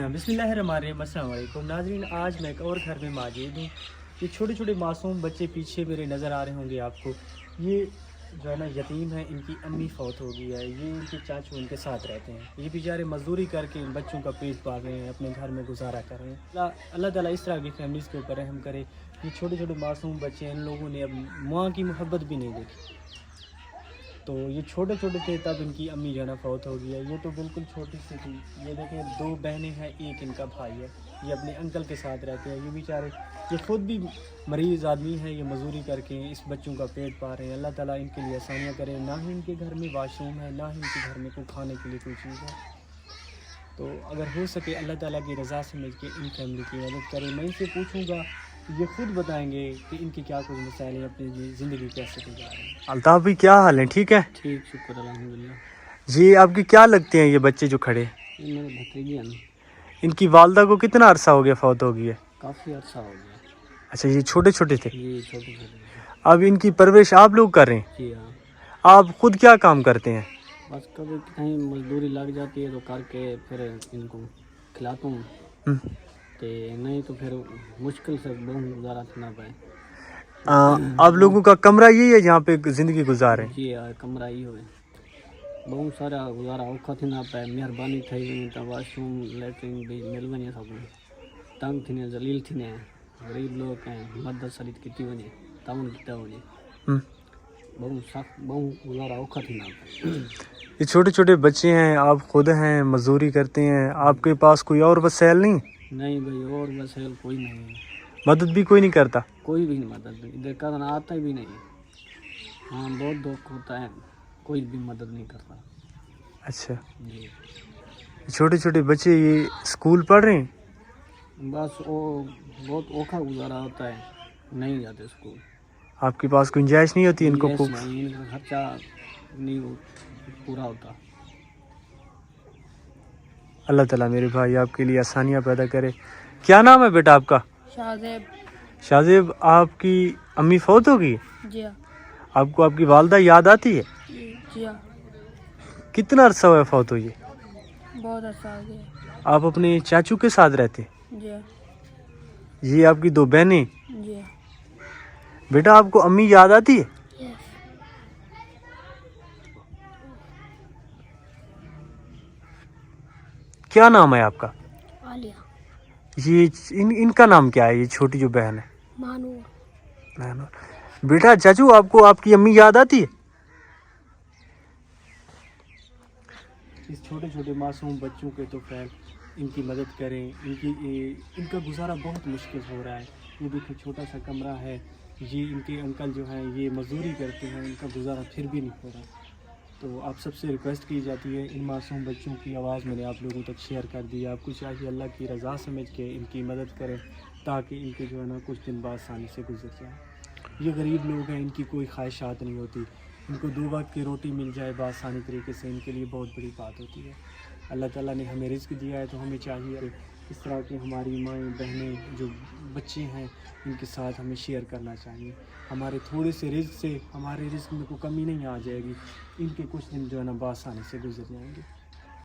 बिस्मिल्लाहिर्रहमानिर्रहीम। अस्सलाम वालेकुम नाज़रीन, आज मैं एक और घर में मौजूद हूँ। ये छोटे छोटे मासूम बच्चे पीछे मेरे नज़र आ रहे होंगे आपको। ये जो है ना यतीम है, इनकी अम्मी फौत हो गई है। ये इनके चाचू इनके साथ रहते हैं। ये बेचारे मजदूरी करके इन बच्चों का पेट पाल रहे हैं, अपने घर में गुजारा कर रहे हैं। अल्लाह ताला इस तरह की फैमिलीज़ के ऊपर रहम करे। ये छोटे छोटे मासूम बच्चे, इन लोगों ने अब माँ की मोहब्बत भी नहीं देखी। तो ये छोटे छोटे थे तब इनकी अम्मी जो है ना फौत हो गई है। ये तो बिल्कुल छोटी सी थी। ये देखें, 2 बहनें हैं, एक इनका भाई है। ये अपने अंकल के साथ रहते हैं। ये बेचारे, ये ख़ुद भी मरीज़ आदमी हैं। ये मजदूरी करके इस बच्चों का पेट पाल रहे हैं। अल्लाह ताला इनके लिए आसानियाँ करे। ना ही इनके घर में वाशरूम है, ना ही इनके घर में कोई खाने के लिए कोई चीज़ है। तो अगर हो सके अल्लाह ताला की रज़ा समझ के इन फैमिली की मदद करें। मैं इनसे पूछूँगा, ये खुद बताएंगे कि इनके क्या कुछ मसाइल हैं, अपनी ज़िंदगी कैसे गुजार रहे हैं। अल्ताफ़ भाई, क्या हाल है? ठीक है? ठीक, शुक्र अल्हम्दुलिल्लाह। जी, आपकी क्या लगते हैं ये बच्चे जो खड़े? ये मेरे भतीजे हैं। इनकी वालदा को कितना अरसा हो गया फौत हो गई है? काफ़ी अर्सा हो गया। अच्छा, ये छोटे छोटे थे? ये छोटे छोटे। अब इनकी परवरिश आप लोग कर रहे हैं? जी हाँ। आप खुद क्या काम करते हैं? बस कभी कहीं मजदूरी लग जाती है तो करके फिर इनको खिलाता हूँ, तो नहीं तो फिर मुश्किल से बहुत गुजारा करना पाए। आप लोगों का कमरा यही है जहाँ पे ज़िंदगी गुजार रहे हैं? जी हाँ, कमरा ही हो बहुत सारा गुजारा औखा थी ना पाए। मेहरबानी थी वहीं तो वाशरूम लैट्रिन भी मिल वञे सब तंग थी ने जलील थी ने गरीब लोग हैं मदद सलीत की वञे ताउन किया वञे बहुत सख्त बहुत गुजारा औखा थी ना पाए। ये छोटे छोटे बच्चे हैं, आप खुद हैं, मजदूरी करते हैं, आपके पास कोई और वसैल नहीं? नहीं भाई, और वसैल कोई नहीं है। मदद भी कोई नहीं करता? कोई भी नहीं मदद इधर करना आता ही भी नहीं। हाँ, बहुत दुख होता है, कोई भी मदद नहीं करता। अच्छा, जी। छोटे छोटे बच्चे ये स्कूल पढ़ रहे हैं? बस वो बहुत औखा गुजारा होता है, नहीं जाते स्कूल। आपके पास गुंजाइश नहीं होती इनको? नहीं, इनका खर्चा नहीं पूरा होता। अल्लाह ताला मेरे भाई आपके लिए आसानियाँ पैदा करे। क्या नाम है बेटा आपका? शाहजेब। शाहजेब, आपकी अम्मी फौत हो गई? जी हाँ। आपको आपकी वालदा याद आती है? जी हाँ, कितना अरसा हुआ फौत हुई है? बहुत अच्छा हो गया। आप अपने चाचू के साथ रहते हैं? जी हाँ। ये आपकी 2 बहनें? जी हाँ। बेटा, आपको अम्मी याद आती है? यस। क्या नाम है आपका? आलिया। ये इनका नाम क्या है, ये छोटी जो बहन है? मानूर। बेटा, चाचू, आपको आपकी अम्मी याद आती है? इस छोटे छोटे मासूम बच्चों के तो खैर इनकी मदद करें। इनका गुजारा बहुत मुश्किल हो रहा है। ये देखिए, छोटा सा कमरा है। ये इनके अंकल जो हैं ये मजदूरी करते हैं, इनका गुजारा फिर भी नहीं हो रहा। तो आप सबसे रिक्वेस्ट की जाती है, इन मासूम बच्चों की आवाज़ मैंने आप लोगों तक शेयर कर दी। आपको चाहिए अल्लाह की रज़ा समझ के इनकी मदद करें, ताकि इनके जो है ना कुछ दिन बाद आसानी से गुजर जाए। ये गरीब लोग हैं, इनकी कोई ख्वाहिशात नहीं होती। इनको 2 वक्त की रोटी मिल जाए आसानी तरीके से, इनके लिए बहुत बड़ी बात होती है। अल्लाह ताला ने हमें रिज़्क़ दिया है, तो हमें चाहिए इस तरह की हमारी माएँ बहनें जो बच्चे हैं इनके साथ हमें शेयर करना चाहिए। हमारे थोड़े से रिज़्क़ से हमारे रिज़्क़ में कोई कमी नहीं आ जाएगी। इनके कुछ दिन जो है ना आसानी से गुजर जाएंगे।